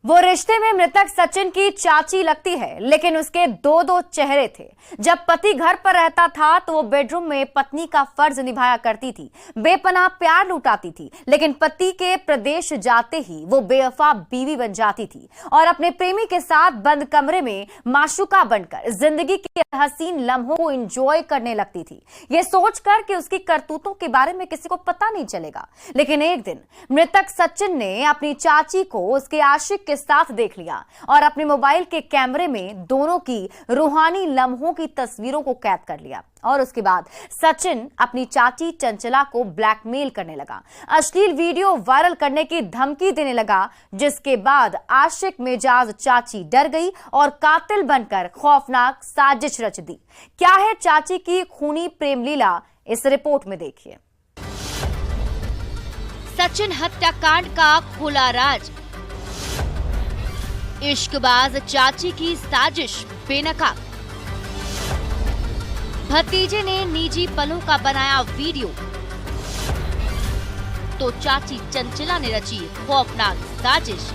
वो रिश्ते में मृतक सचिन की चाची लगती है, लेकिन उसके दो दो चेहरे थे। जब पति घर पर रहता था तो वो बेडरूम में पत्नी का फर्ज निभाया करती थी, बेपनाह प्यार लुटाती थी, लेकिन पति के प्रदेश जाते ही वो बेवफा बीवी बन जाती थी और अपने प्रेमी के साथ बंद कमरे में माशूका बनकर जिंदगी के हसीन लम्हों को एंजॉय करने लगती थी, ये सोचकर कि उसकी करतूतों के बारे में किसी को पता नहीं चलेगा। लेकिन एक दिन मृतक सचिन ने अपनी चाची को उसके आशिक के साथ देख लिया और अपने मोबाइल के कैमरे में दोनों की रूहानी लम्हों की तस्वीरों को कैद कर लिया और उसके बाद सचिन अपनी चाची चंचला को ब्लैकमेल करने लगा, अश्लील वीडियो वायरल करने की धमकी देने लगा, जिसके बाद आशिक मिजाज चाची डर गई और कातिल बनकर खौफनाक साजिश रच दी। क्या है चाची की खूनी प्रेम लीला, इस रिपोर्ट में देखिए। सचिन हत्याकांड का खुला राज, इश्कबाज चाची की साजिश बेनकाब। भतीजे ने निजी पलों का बनाया वीडियो तो चाची चंचला ने रची खौफनाक साजिश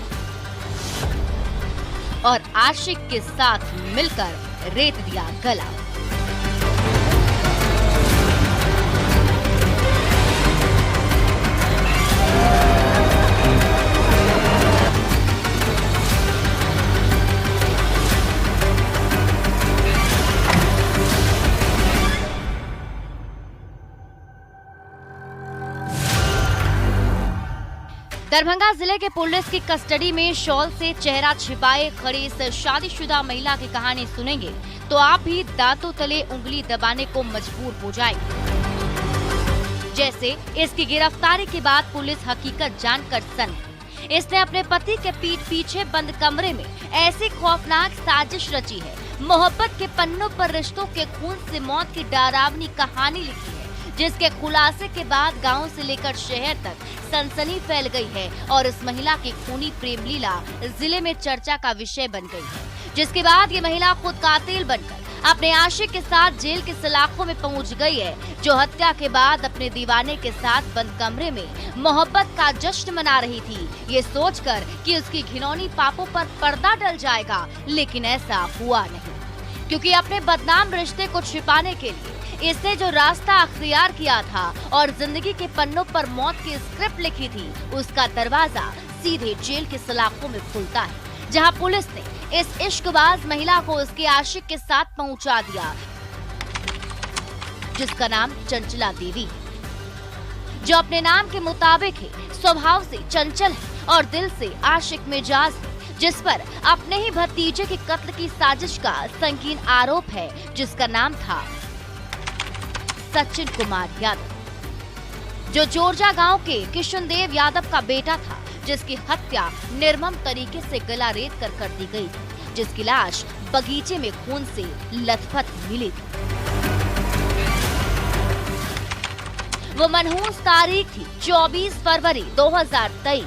और आशिक के साथ मिलकर रेत दिया गला। दरभंगा जिले के पुलिस की कस्टडी में शॉल से चेहरा छिपाए खड़ी इस शादीशुदा महिला की कहानी सुनेंगे तो आप भी दांतों तले उंगली दबाने को मजबूर हो जाएंगे। जैसे इसकी गिरफ्तारी के बाद पुलिस हकीकत जानकर सन्न। इसने अपने पति के पीठ पीछे बंद कमरे में ऐसी खौफनाक साजिश रची है, मोहब्बत के पन्नों पर रिश्तों के खून से मौत की डरावनी कहानी लिखी है, जिसके खुलासे के बाद गांव से लेकर शहर तक सनसनी फैल गई है और इस महिला की खूनी प्रेम लीला जिले में चर्चा का विषय बन गई है। जिसके बाद ये महिला खुद कातिल बनकर अपने आशिक के साथ जेल के सलाखों में पहुंच गई है, जो हत्या के बाद अपने दीवाने के साथ बंद कमरे में मोहब्बत का जश्न मना रही थी, ये सोचकर कि उसकी घिनौनी पापों पर पर्दा डल जाएगा। लेकिन ऐसा हुआ नहीं, क्योंकि अपने बदनाम रिश्ते को छिपाने के लिए इसने जो रास्ता अख्तियार किया था और जिंदगी के पन्नों पर मौत की स्क्रिप्ट लिखी थी, उसका दरवाजा सीधे जेल के सलाखों में खुलता है, जहां पुलिस ने इस इश्कबाज महिला को उसके आशिक के साथ पहुंचा दिया, जिसका नाम चंचला देवी है, जो अपने नाम के मुताबिक ही स्वभाव से चंचल है और दिल से आशिक मिजाज है, जिस पर अपने ही भतीजे के कत्ल की साजिश का संगीन आरोप है, जिसका नाम था सचिन कुमार यादव, जो जोरजा गांव के किशनदेव यादव का बेटा था, जिसकी हत्या निर्मम तरीके से गला रेत कर दी गई, जिसकी लाश बगीचे में खून से लथपथ मिली थी। वो मनहूस तारीख थी 24 फरवरी 2023।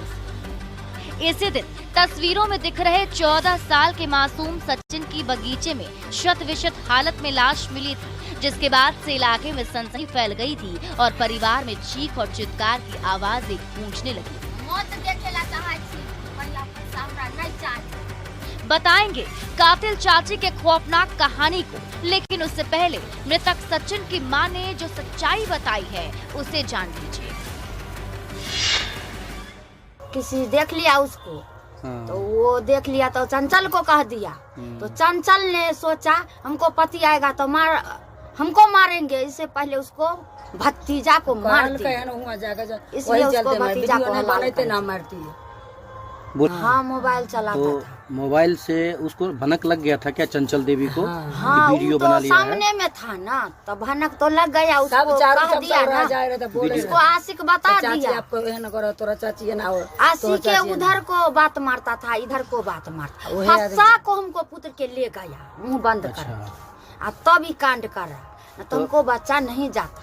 इसी दिन तस्वीरों में दिख रहे 14 साल के मासूम सचिन की बगीचे में शत विशत हालत में लाश मिली थी, जिसके बाद से इलाके में सनसनी फैल गई थी और परिवार में चीख और चित्कार की आवाजें गूंजने लगी। बताएंगे कातिल चाची के खौफनाक कहानी को, लेकिन उससे पहले मृतक सचिन की मां ने जो सच्चाई बताई है उसे जान लीजिए। किसी देख लिया उसको, तो वो देख लिया तो चंचल को कह दिया, तो चंचल ने सोचा हमको पति आएगा तो हमको मारेंगे, इससे पहले उसको भतीजा को मार दिया, इसलिए उसको भतीजा को मारती है। हाँ, मोबाइल चलाता था। मोबाइल से उसको भनक लग गया था क्या चंचल देवी को? हाँ, वीडियो तो बना लिया सामने में था ना, तो भनक तो लग गया, उसको कह दिया ना, इसको आशिक बता दिया। आशिक के उधर को बात मारता था, इधर को बात मारता, हफ्सा को हमको पुत्र के ले गया मुंह बंद कर, तब ही कांड कर रहा, तुमको बच्चा नहीं जाता।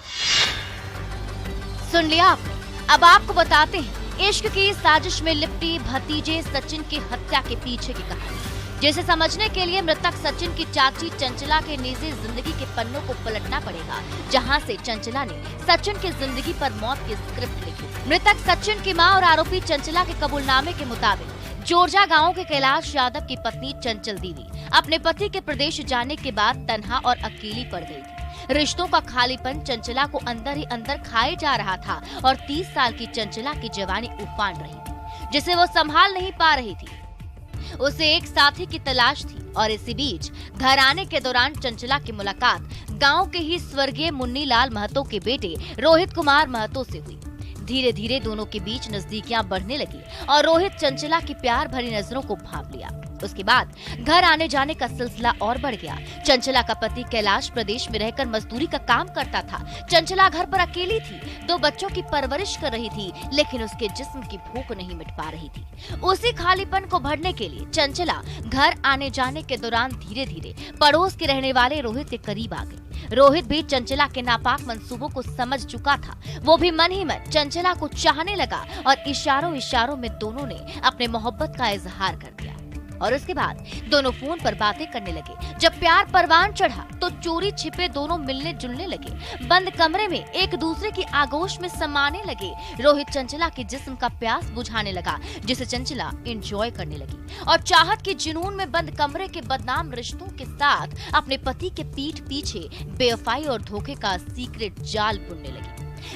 सुन लिया आपने, अब आपको बताते हैं इश्क की साजिश में लिपटी भतीजे सचिन की हत्या के पीछे की कहानी, जिसे समझने के लिए मृतक सचिन की चाची चंचला के निजी जिंदगी के पन्नों को पलटना पड़ेगा, जहां से चंचला ने सचिन की जिंदगी पर मौत की स्क्रिप्ट लिखी। मृतक सचिन की मां और आरोपी चंचला के कबूलनामे के मुताबिक जोरजा गांव के कैलाश यादव की पत्नी चंचल देवी अपने पति के प्रदेश जाने के बाद तन्हा और अकेली पड़ गई थी। रिश्तों का खालीपन चंचला को अंदर ही अंदर खाए जा रहा था और 30 साल की चंचला की जवानी उफान रही थी, जिसे वो संभाल नहीं पा रही थी। उसे एक साथी की तलाश थी और इसी बीच घर आने के दौरान चंचला की मुलाकात गांव के ही स्वर्गीय मुन्नी लाल महतो के बेटे रोहित कुमार महतो से हुई। धीरे धीरे दोनों के बीच नजदीकियां बढ़ने लगी और रोहित चंचला की प्यार भरी नजरों को भांप लिया। उसके बाद घर आने जाने का सिलसिला और बढ़ गया। चंचला का पति कैलाश प्रदेश में रहकर मजदूरी का काम करता था। चंचला घर पर अकेली थी, 2 बच्चों की परवरिश कर रही थी, लेकिन उसके जिस्म की भूख नहीं मिट पा रही थी। उसी खालीपन को भरने के लिए चंचला घर आने जाने के दौरान धीरे धीरे पड़ोस के रहने वाले रोहित के करीब आ गई। रोहित भी चंचला के नापाक मंसूबों को समझ चुका था। वो भी मन ही मन चंचला को चाहने लगा और इशारों इशारों में दोनों ने अपने मोहब्बत का इजहार कर दिया। और उसके बाद दोनों फोन पर बातें करने लगे। जब प्यार परवान चढ़ा तो चोरी छिपे दोनों मिलने जुलने लगे। बंद कमरे में एक दूसरे की आगोश में समाने लगे। रोहित चंचला के जिस्म का प्यास बुझाने लगा, जिसे चंचला एंजॉय करने लगी और चाहत के जुनून में बंद कमरे के बदनाम रिश्तों के साथ अपने पति के पीठ पीछे बेवफाई और धोखे का सीक्रेट जाल बुनने लगी।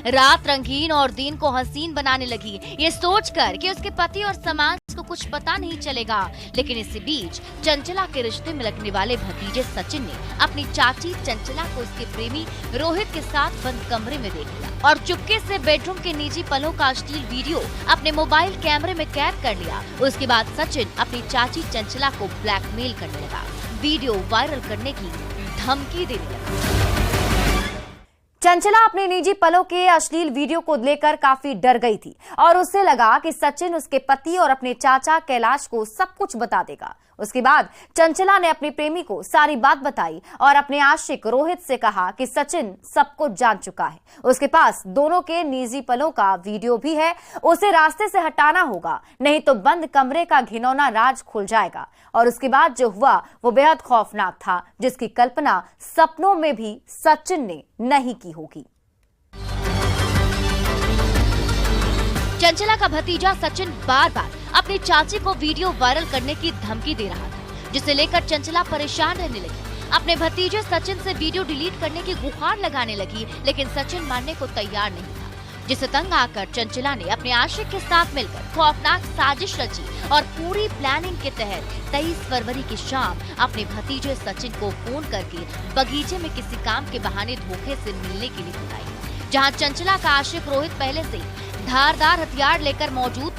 रात रंगीन और दिन को हसीन बनाने लगी, ये सोचकर कि उसके पति और समाज को कुछ पता नहीं चलेगा। लेकिन इसी बीच चंचला के रिश्ते में लगने वाले भतीजे सचिन ने अपनी चाची चंचला को उसके प्रेमी रोहित के साथ बंद कमरे में देख लिया और चुपके से बेडरूम के निजी पलों का अश्लील वीडियो अपने मोबाइल कैमरे में कैद कर लिया। उसके बाद सचिन अपनी चाची चंचला को ब्लैकमेल करने लगा, वीडियो वायरल करने की धमकी देने लगा। चंचला अपने निजी पलों के अश्लील वीडियो को लेकर काफी डर गई थी और उसे लगा कि सचिन उसके पति और अपने चाचा कैलाश को सब कुछ बता देगा। उसके बाद चंचला ने अपने प्रेमी को सारी बात बताई और अपने आशिक रोहित से कहा कि सचिन सब कुछ जान चुका है, उसके पास दोनों के निजी पलों का वीडियो भी है, उसे रास्ते से हटाना होगा, नहीं तो बंद कमरे का घिनौना राज खुल जाएगा। और उसके बाद जो हुआ वो बेहद खौफनाक था, जिसकी कल्पना सपनों में भी सचिन ने नहीं की होगी। चंचला का भतीजा सचिन बार बार अपनी चाची को वीडियो वायरल करने की धमकी दे रहा था, जिसे लेकर चंचला परेशान रहने लगी। अपने भतीजे सचिन से वीडियो डिलीट करने की गुहार लगाने लगी, लेकिन सचिन मानने को तैयार नहीं था, जिसे तंग आकर चंचला ने अपने आशिक के साथ मिलकर खौफनाक साजिश रची और पूरी प्लानिंग के तहत 23 फरवरी की शाम अपने भतीजे सचिन को फोन करके बगीचे में किसी काम के बहाने धोखे से मिलने के लिए बुलाई, जहाँ चंचला का आशिक रोहित पहले से धारदार हथियार लेकर मौजूद।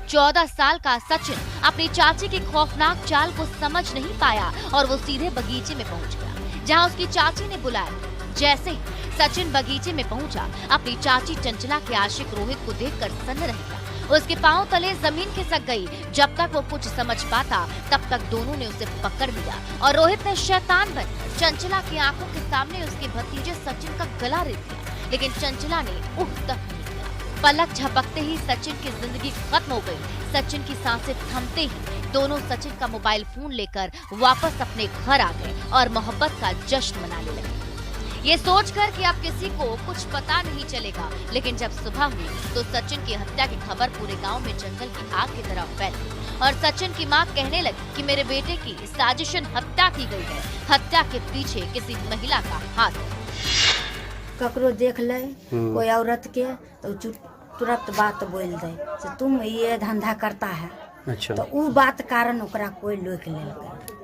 14 साल का सचिन अपनी चाची की खौफनाक चाल को समझ नहीं पाया और वो सीधे बगीचे में पहुंच गया, जहां उसकी चाची ने बुलाया। जैसे ही सचिन बगीचे में पहुंचा, अपनी चाची चंचला के आशिक रोहित को देखकर सन्न रह गया। उसके पांव तले जमीन खिसक गई। जब तक वो कुछ समझ पाता, तब तक दोनों ने उसे पकड़ लिया और रोहित ने शैतान बन चंचला की आंखों के सामने उसके भतीजे सचिन का गला रेत दिया, लेकिन चंचला ने उफ तक नहीं किया। पलक झपकते ही सचिन की जिंदगी खत्म हो गई। सचिन की सांसें थमते ही दोनों सचिन का मोबाइल फोन लेकर वापस अपने घर आ गए और मोहब्बत का जश्न मनाने लगे, ये सोचकर कि अब किसी को कुछ पता नहीं चलेगा। लेकिन जब सुबह हुई तो सचिन की हत्या की खबर पूरे गांव में जंगल की आग की तरह फैली और सचिन की मां कहने लगी कि मेरे बेटे की साजिशन हत्या की गई है, हत्या के पीछे किसी महिला का हाथ है। ककरो देख ले कोई औरत के तो तुरंत बात बोल दे से तुम ये धंधा करता है। अच्छा। तो उ बात कारण ओकरा कोई लोक लेलकै।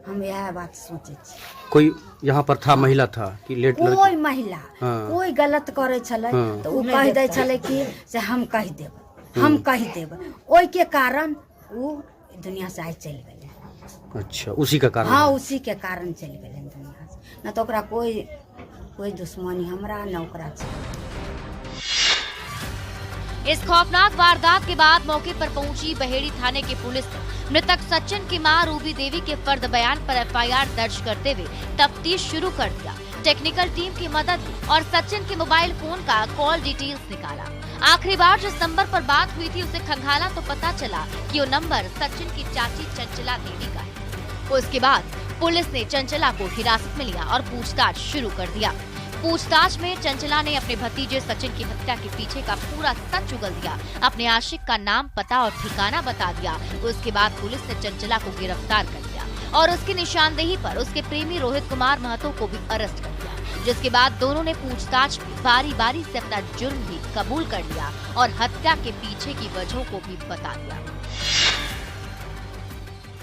हम यह बात सोचे छी। कोई यहाँ पर था, महिला था कि लेट कोई महिला हाँ। कोई गलत करे छले हाँ। तो उ कह दे छले कि से हम कह देब, हम कह देब, ओई के कारण उ दुनिया से आज चल गए। अच्छा, उसी का कारण? हाँ, उसी के कारण चल गए दुनिया से। न तो ओकरा कोई दुश्मनी हमरा न ओकरा से। इस खौफनाक वारदात के बाद मौके पर पहुंची बहेड़ी थाने की पुलिस ने मृतक सचिन की मां रूबी देवी के फर्द बयान पर एफआईआर दर्ज करते हुए तफ्तीश शुरू कर दिया। टेक्निकल टीम की मदद ली और सचिन के मोबाइल फोन का कॉल डिटेल्स निकाला। आखिरी बार जिस नंबर पर बात हुई थी उसे खंगाला तो पता चला कि वो नंबर सचिन की चाची चंचला देवी का है। उसके बाद पुलिस ने चंचला को हिरासत में लिया और पूछताछ शुरू कर दिया। पूछताछ में चंचला ने अपने भतीजे सचिन की हत्या के पीछे का पूरा सच उगल दिया, अपने आशिक का नाम, पता और ठिकाना बता दिया। उसके बाद पुलिस ने चंचला को गिरफ्तार कर लिया और उसकी निशानदेही पर उसके प्रेमी रोहित कुमार महतो को भी अरेस्ट कर लिया, जिसके बाद दोनों ने पूछताछ में बारी बारी से अपना जुर्म भी कबूल कर लिया और हत्या के पीछे की वजहों को भी बता दिया।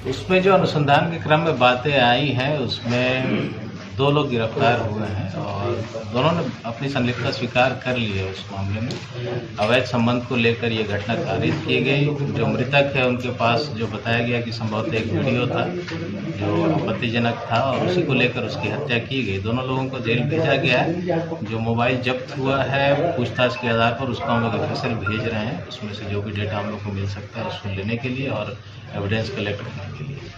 उसमें जो अनुसंधान के क्रम में बातें आई हैं, उसमें 2 लोग गिरफ्तार हुए हैं और दोनों ने अपनी संलिप्तता स्वीकार कर ली है। उस मामले में अवैध संबंध को लेकर ये घटना खारिज की गई। जो मृतक है उनके पास जो बताया गया कि संभवतः एक वीडियो था जो आपत्तिजनक था और उसी को लेकर उसकी हत्या की गई। दोनों लोगों को जेल भेजा गया है। जो मोबाइल जब्त हुआ है पूछताछ के आधार पर उसका हम लोग ऑफिसर भेज रहे हैं। उसमें से जो भी डेटा हम लोग को मिल सकता है उसको लेने के लिए और एविडेंस कलेक्ट करने के लिए।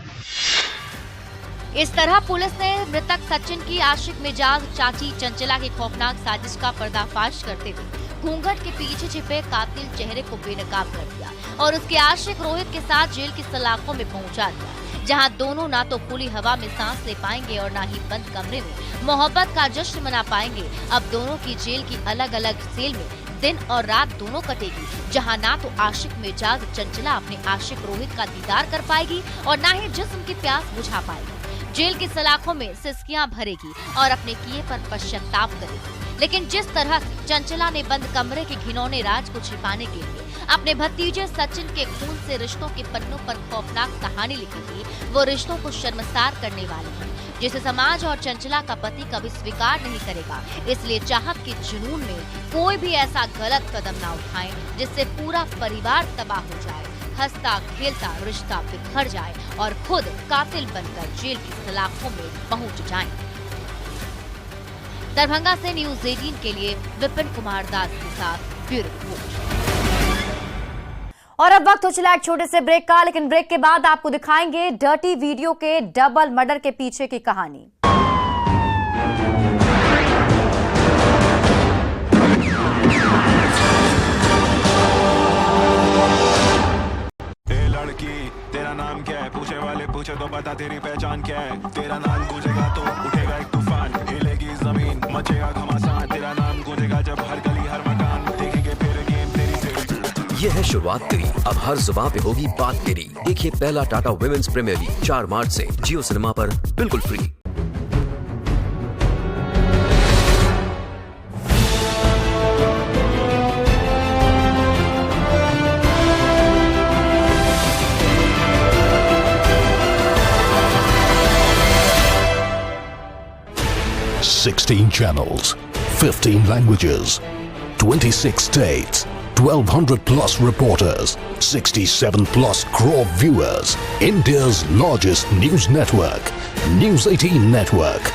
इस तरह पुलिस ने मृतक सचिन की आशिक मिजाज चाची चंचला की खौफनाक साजिश का पर्दाफाश करते हुए घूंघट के पीछे छिपे कातिल चेहरे को बेनकाब कर दिया और उसके आशिक रोहित के साथ जेल की सलाखों में पहुंचा दिया, जहां दोनों ना तो खुली हवा में सांस ले पाएंगे और ना ही बंद कमरे में मोहब्बत का जश्न मना पाएंगे। अब दोनों की जेल की अलग अलग सेल में दिन और रात दोनों कटेगी, जहां ना तो आशिक मिजाज चंचला अपने आशिक रोहित का दीदार कर पाएगी और ना ही जिस्म की प्यास बुझा पाएगी। जेल की सलाखों में सिसकियां भरेगी और अपने किए पर पश्चाताप करेगी। लेकिन जिस तरह से चंचला ने बंद कमरे के घिनौने राज को छिपाने के लिए अपने भतीजे सचिन के खून से रिश्तों के पन्नों पर खौफनाक कहानी लिखी थी, वो रिश्तों को शर्मसार करने वाली है, जिसे समाज और चंचला का पति कभी स्वीकार नहीं करेगा। इसलिए चाहत के जुनून में कोई भी ऐसा गलत कदम ना उठाए जिससे पूरा परिवार तबाह हो जाए, हंसता खेलता रिश्ता बिखर जाए और खुद कातिल बनकर जेल की सलाखों में पहुंच जाएं। दरभंगा से न्यूज़ 18 के लिए विपिन कुमार दास के साथ ब्यूरो रिपोर्ट। और अब वक्त हो चला एक छोटे से ब्रेक का, लेकिन ब्रेक के बाद आपको दिखाएंगे डर्टी वीडियो के डबल मर्डर के पीछे की कहानी। तेरा नाम क्या है, पूछे वाले पूछे तो बता तेरी पहचान क्या है। तेरा नाम गूंजेगा तो उठेगा एक तूफान, हिलेगी जमीन मचेगा घमासान। तेरा नाम गूंजेगा जब हर गली हर मकान देखेंगे फिर गेम तेरी। ये है शुरुआत तेरी, अब हर जुबान पे होगी बात तेरी। देखिए पहला टाटा वुमेन्स प्रीमियर लीग 4 मार्च से जियो सिनेमा पर बिल्कुल free. $16 channels, 15 languages, 26 states, 1,200 plus reporters, 67 plus crore viewers. India's largest news network, News 18 Network.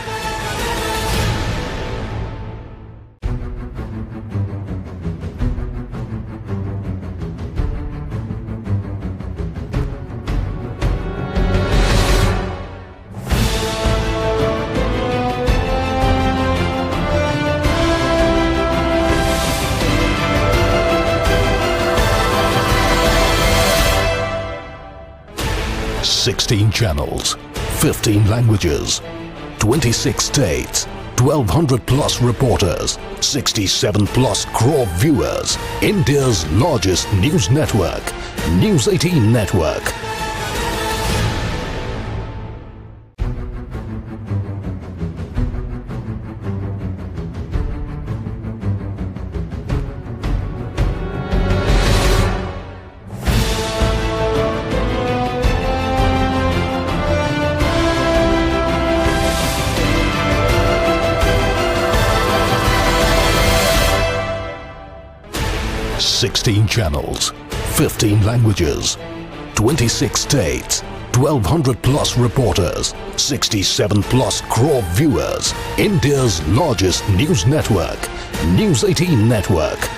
$16 channels, 15 languages, 26 states, 1,200 plus reporters, 67 plus crore viewers. India's largest news network, News 18 Network. $16 channels, 15 languages, 26 states, 1,200 plus reporters, 67 plus crore viewers. India's largest news network, News 18 Network.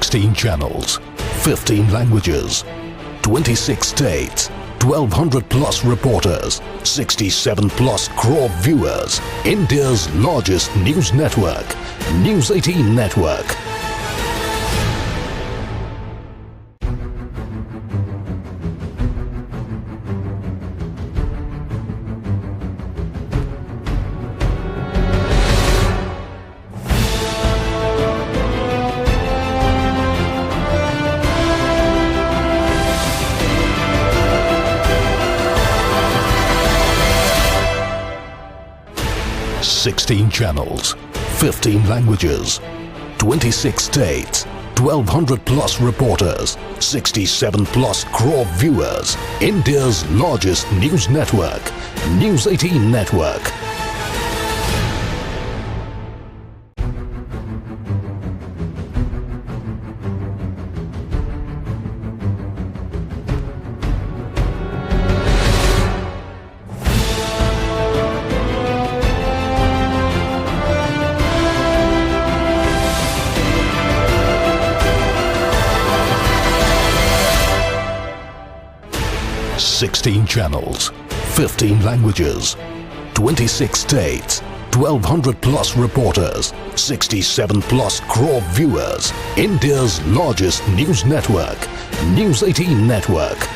16 channels, 15 languages, 26 states, 1200 plus reporters, 67 plus crore viewers. India's largest news network, News 18 Network. Sixteen channels, 15 languages, 26 states, 1200 plus reporters, 67 plus crore viewers. India's largest news network, News 18 Network. Sixteen channels, 15 languages, 26 states, 1200 plus reporters, 67 plus crore viewers. India's largest news network, News 18 Network.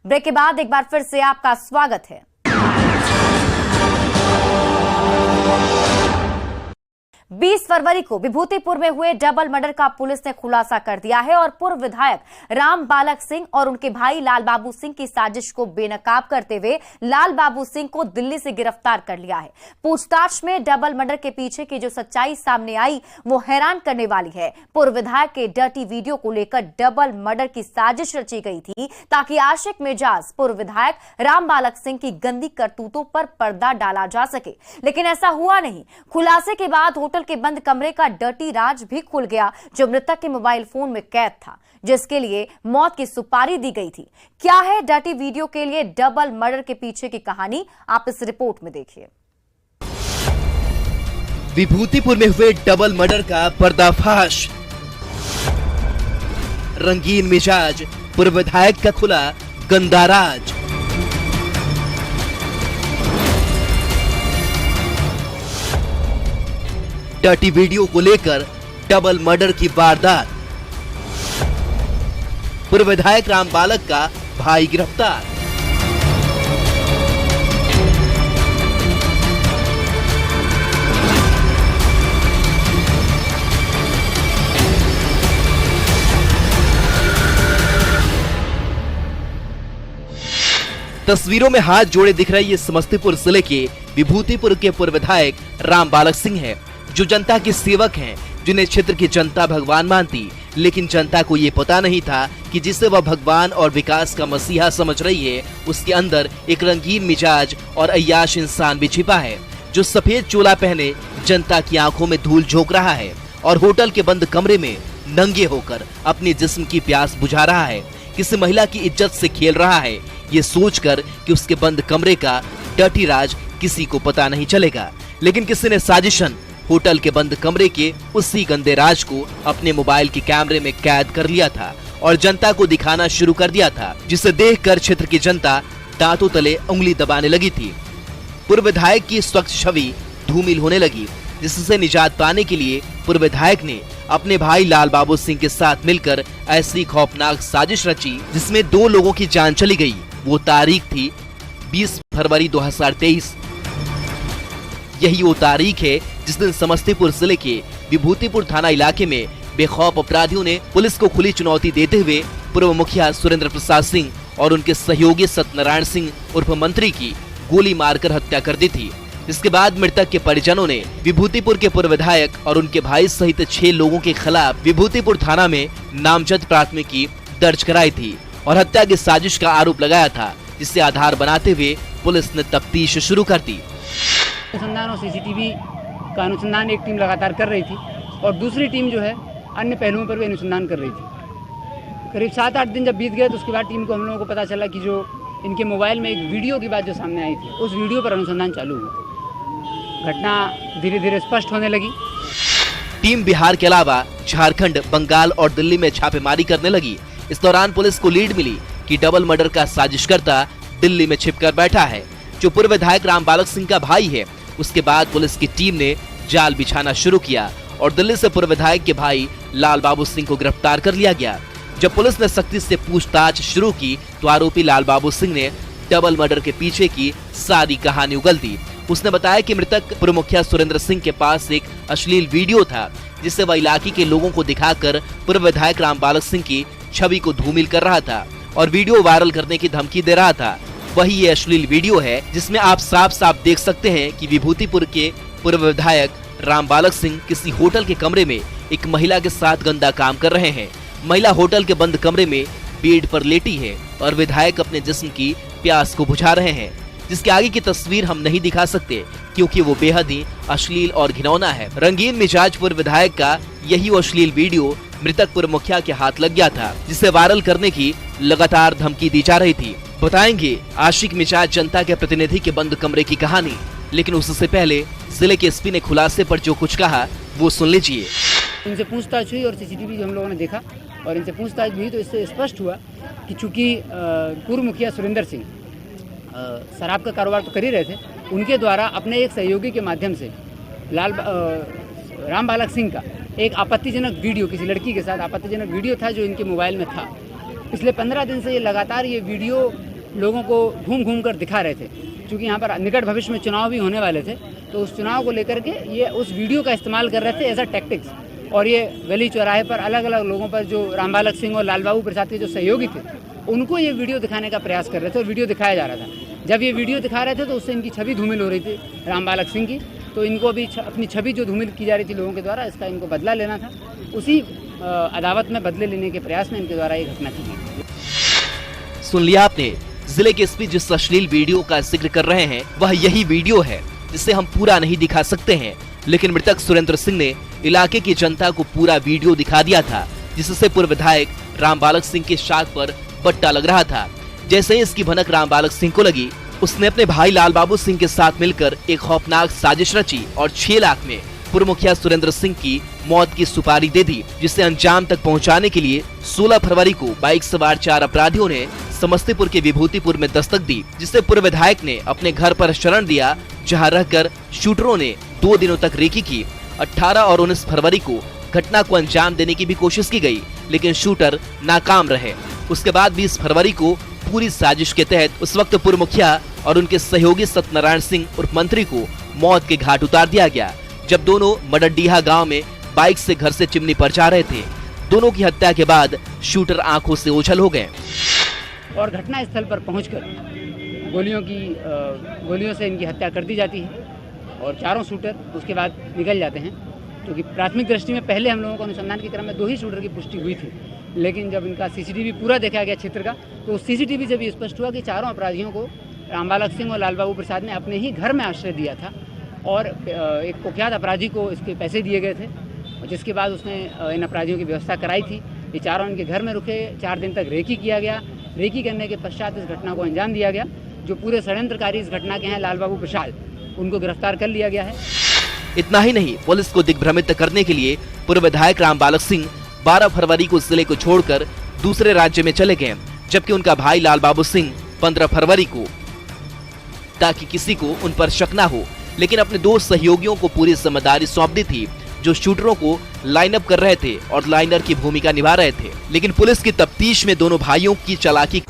Break के बाद एक बार फिर से आपका स्वागत है। बीस फरवरी को विभूतिपुर में हुए डबल मर्डर का पुलिस ने खुलासा कर दिया है और पूर्व विधायक राम बालक सिंह और उनके भाई लाल बाबू सिंह की साजिश को बेनकाब करते हुए लाल बाबू सिंह को दिल्ली से गिरफ्तार कर लिया है। पूछताछ में डबल मर्डर के पीछे की जो सच्चाई सामने आई वो हैरान करने वाली है। पूर्व विधायक के डर्टी वीडियो को लेकर डबल मर्डर की साजिश रची गई थी ताकि आशिक मिजाज पूर्व विधायक राम बालक सिंह की गंदी करतूतों पर पर्दा डाला जा सके, लेकिन ऐसा हुआ नहीं। खुलासे के बाद होटल के बंद कमरे का डर्टी राज भी खुल गया जो मृतक के मोबाइल फोन में कैद था, जिसके लिए मौत की सुपारी दी गई थी। क्या है डर्टी वीडियो के लिए डबल मर्डर के पीछे की कहानी, आप इस रिपोर्ट में देखिए। विभूतिपुर में हुए डबल मर्डर का पर्दाफाश, रंगीन मिजाज पूर्व विधायक का खुला गंदा राज। डर्टी वीडियो को लेकर डबल मर्डर की वारदात, पूर्व विधायक राम बालक का भाई गिरफ्तार। तस्वीरों में हाथ जोड़े दिख रहे ये समस्तीपुर जिले के विभूतिपुर के पूर्व विधायक राम बालक सिंह है, जो जनता के सेवक हैं, जिन्हें क्षेत्र की जनता भगवान मानती, लेकिन जनता को ये पता नहीं था कि जिसे वह भगवान और विकास का मसीहा समझ रही है, उसके अंदर एक रंगीन मिजाज और अय्याश इंसान भी छिपा है, जो सफेद चोला पहने जनता की आंखों में धूल झोंक रहा है और होटल के बंद कमरे में नंगे होकर अपने जिस्म की प्यास बुझा रहा है, किसी महिला की इज्जत से खेल रहा है, ये सोचकर कि उसके बंद कमरे का डर्टी राज किसी को पता नहीं चलेगा। लेकिन किसी ने साजिशन होटल के बंद कमरे के उसी गंदे राज को अपने मोबाइल के कैमरे में कैद कर लिया था और जनता को दिखाना शुरू कर दिया था, जिसे देखकर क्षेत्र की जनता दांतों तले उंगली दबाने लगी थी। पूर्व विधायक की स्वच्छ छवि धूमिल होने लगी, जिससे निजात पाने के लिए पूर्व विधायक ने अपने भाई लाल बाबू सिंह के साथ मिलकर ऐसी खौफनाक साजिश रची जिसमें 2 लोगों की जान चली गई। वो तारीख थी 20 फरवरी 2023। यही वो तारीख है जिस दिन समस्तीपुर जिले के विभूतिपुर थाना इलाके में बेखौफ अपराधियों ने पुलिस को खुली चुनौती देते हुए पूर्व मुखिया सुरेंद्र प्रसाद सिंह और उनके सहयोगी सत्यनारायण सिंह उर्फ मंत्री की गोली मारकर हत्या कर दी थी। इसके बाद मृतक के परिजनों ने विभूतिपुर के पूर्व विधायक और उनके भाई सहित 6 लोगों के खिलाफ विभूतिपुर थाना में नामजद प्राथमिकी दर्ज कराई थी और हत्या की साजिश का आरोप लगाया था, जिसे आधार बनाते हुए पुलिस ने तफ्तीश शुरू कर दी। अनुसंधान और सीसीटीवी का अनुसंधान एक टीम लगातार कर रही थी और दूसरी टीम जो है अन्य पहलुओं पर भी अनुसंधान कर रही थी। करीब 7-8 दिन जब बीत गए तो उसके बाद टीम को हम लोगों को पता चला कि जो इनके मोबाइल में एक वीडियो की बात जो सामने आई थी, उस वीडियो पर अनुसंधान चालू हुआ। घटना धीरे धीरे स्पष्ट होने लगी। टीम बिहार के अलावा झारखंड, बंगाल और दिल्ली में छापेमारी करने लगी। इस दौरान पुलिस को लीड मिली कि डबल मर्डर का साजिशकर्ता दिल्ली में छिपकर बैठा है, जो पूर्व विधायक रामबालक सिंह का भाई है। उसके बाद पुलिस की टीम ने जाल बिछाना शुरू किया और दिल्ली से पूर्व विधायक के भाई लाल बाबू सिंह को गिरफ्तार कर लिया गया। जब पुलिस ने सख्ती से पूछताछ शुरू की तो आरोपी लाल बाबू सिंह ने डबल मर्डर के पीछे की सारी कहानी उगल दी। उसने बताया कि मृतक पूर्व मुखिया सुरेंद्र सिंह के पास एक अश्लील वीडियो था, जिसे वह इलाके के लोगों को दिखाकर पूर्व विधायक रामबालक सिंह की छवि को धूमिल कर रहा था और वीडियो वायरल करने की धमकी दे रहा था। वही ये अश्लील वीडियो है जिसमें आप साफ साफ देख सकते हैं कि विभूतिपुर के पूर्व विधायक रामबालक सिंह किसी होटल के कमरे में एक महिला के साथ गंदा काम कर रहे हैं। महिला होटल के बंद कमरे में बेड पर लेटी है और विधायक अपने जिस्म की प्यास को बुझा रहे हैं, जिसके आगे की तस्वीर हम नहीं दिखा सकते क्योंकि वो बेहद ही अश्लील और घिनौना है। रंगीन मिजाज पूर्व विधायक का यही अश्लील वीडियो मृतक पूर्व मुखिया के हाथ लग गया था, जिसे वायरल करने की लगातार धमकी दी जा रही थी। बताएंगे आशिक मिजाज जनता के प्रतिनिधि के बंद कमरे की कहानी, लेकिन उससे पहले जिले के एसपी ने खुलासे पर जो कुछ कहा वो सुन लीजिए। इनसे पूछताछ हुई और सीसीटीवी हम लोगों ने देखा और इनसे पूछताछ हुई तो इससे स्पष्ट हुआ कि चूंकि पूर्व मुखिया सुरेंद्र सिंह शराब का कारोबार तो कर ही रहे थे, उनके द्वारा अपने एक सहयोगी के माध्यम से रामबालक सिंह का एक आपत्तिजनक वीडियो, किसी लड़की के साथ आपत्तिजनक वीडियो था जो इनके मोबाइल में था। पिछले 15 दिन से ये लगातार ये वीडियो लोगों को घूम घूम कर दिखा रहे थे। क्योंकि यहाँ पर निकट भविष्य में चुनाव भी होने वाले थे, तो उस चुनाव को लेकर के ये उस वीडियो का इस्तेमाल कर रहे थे एज अ टैक्टिक्स। और ये गली चौराहे पर अलग अलग लोगों पर, जो रामबालक सिंह और लाल बाबू प्रसाद के जो सहयोगी थे, उनको ये वीडियो दिखाने का प्रयास कर रहे थे और वीडियो दिखाया जा रहा था। जब ये वीडियो दिखा रहे थे तो उससे इनकी छवि धूमिल हो रही थी रामबालक सिंह की, तो इनको भी अपनी छवि जो धूमिल की जा रही थी लोगों के द्वारा, इसका इनको बदला लेना था। उसी अदावत में बदले लेने के प्रयास में इनके द्वारा ये घटना की। सुन लिया आपने, जिले के एसपी जिस अश्लील वीडियो का जिक्र कर रहे हैं वह यही वीडियो है, जिसे हम पूरा नहीं दिखा सकते हैं, लेकिन मृतक सुरेंद्र सिंह ने इलाके की जनता को पूरा वीडियो दिखा दिया था, जिससे पूर्व विधायक रामबालक सिंह के शाख पर बट्टा लग रहा था। जैसे ही इसकी भनक रामबालक सिंह को लगी, उसने अपने भाई लाल बाबू सिंह के साथ मिलकर एक खौफनाक साजिश रची और 6 लाख में पूर्व मुखिया सुरेंद्र सिंह की मौत की सुपारी दे दी, जिसे अंजाम तक पहुंचाने के लिए 16 फरवरी को बाइक सवार 4 अपराधियों ने समस्तीपुर के विभूतिपुर में दस्तक दी, जिससे पूर्व विधायक ने अपने घर पर शरण दिया, जहां रहकर शूटरों ने 2 दिनों तक रेकी की। 18 और 19 फरवरी को घटना को अंजाम देने की भी कोशिश की गई, लेकिन शूटर नाकाम रहे। उसके बाद 20 फरवरी को पूरी साजिश के तहत उस वक्त पूर्व मुखिया और उनके सहयोगी सत्यनारायण सिंह उर्फ मंत्री को मौत के घाट उतार दिया गया, जब दोनों मडडीहा गांव में बाइक से घर से चिमनी पर जा रहे थे। दोनों की हत्या के बाद शूटर आंखों से ओझल हो गए और घटना स्थल पर पहुंचकर गोलियों से इनकी हत्या कर दी जाती है और चारों शूटर उसके बाद निकल जाते हैं। क्योंकि प्राथमिक दृष्टि में पहले हम लोगों को अनुसंधान के क्रम में 2 ही शूटर की पुष्टि हुई थी, लेकिन जब इनका सीसीटीवी पूरा देखा गया क्षेत्र का, तो उस सीसीटीवी से भी स्पष्ट हुआ कि चारों अपराधियों को रामबालक सिंह और लाल बाबू प्रसाद ने अपने ही घर में आश्रय दिया था और एक कुख्यात अपराधी को इसके पैसे दिए गए थे, जिसके बाद उसने इन अपराधियों की व्यवस्था कराई थी। ये चारों इनके घर में रुके, 4 दिन तक रेकी किया गया। रेकी करने के पश्चात इस घटना को अंजाम दिया गया। जो पूरे षड्यंत्रकारी इस घटना के हैं लाल बाबू प्रसाद, उनको गिरफ्तार कर लिया गया है। इतना ही नहीं, पुलिस को दिग्भ्रमित करने के लिए पूर्व विधायक रामबालक सिंह 12 फरवरी को जिले को छोड़कर दूसरे राज्य में चले गए, जबकि उनका भाई लाल बाबू सिंह 15 फरवरी को, ताकि किसी को उन पर शक न हो, लेकिन अपने 2 सहयोगियों को पूरी जिम्मेदारी सौंप दी थी, जो शूटरों को लाइन अप कर रहे थे और लाइनर की भूमिका निभा रहे थे। लेकिन पुलिस की तफ्तीश में दोनों भाइयों की चालाकी